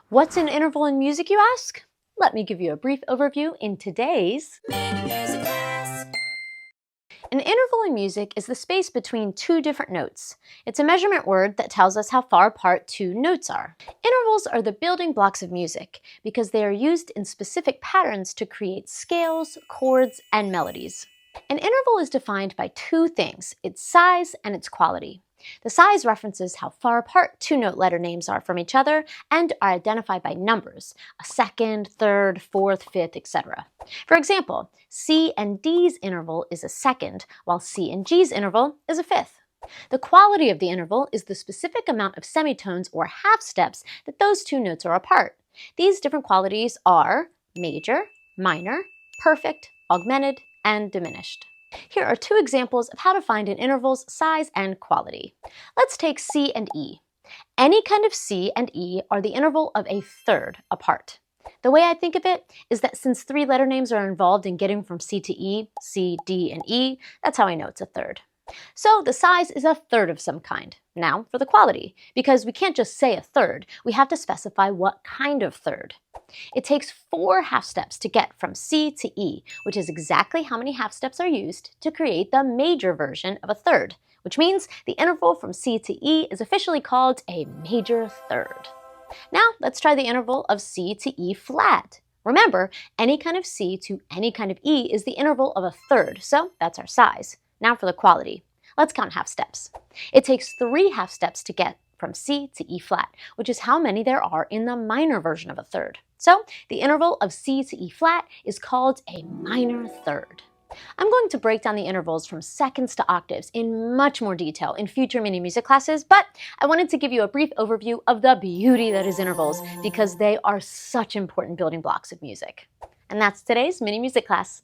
What's an interval in music, you ask? Let me give you a brief overview in today's Music Class. An interval in music is the space between two different notes. It's a measurement word that tells us how far apart two notes are. Intervals are the building blocks of music because they are used in specific patterns to create scales, chords, and melodies. An interval is defined by two things, its size and its quality. The size references how far apart two note letter names are from each other and are identified by numbers, a second, third, fourth, fifth, etc. For example, C and D's interval is a second, while C and G's interval is a fifth. The quality of the interval is the specific amount of semitones or half steps that those two notes are apart. These different qualities are major, minor, perfect, augmented, and diminished. Here are two examples of how to find an interval's size and quality. Let's take C and E. Any kind of C and E are the interval of a third apart. The way I think of it is that since three letter names are involved in getting from C to E, C, D, and E, that's how I know it's a third. So the size is a third of some kind. Now for the quality, because we can't just say a third, we have to specify what kind of third. It takes 4 half steps to get from C to E, which is exactly how many half steps are used to create the major version of a third, which means the interval from C to E is officially called a major third. Now let's try the interval of C to E flat. Remember, any kind of C to any kind of E is the interval of a third, so that's our size. Now for the quality. Let's count half steps. It takes 3 half steps to get from C to E flat, which is how many there are in the minor version of a third. So the interval of C to E flat is called a minor third. I'm going to break down the intervals from seconds to octaves in much more detail in future mini music classes, but I wanted to give you a brief overview of the beauty that is intervals because they are such important building blocks of music. And that's today's mini music class.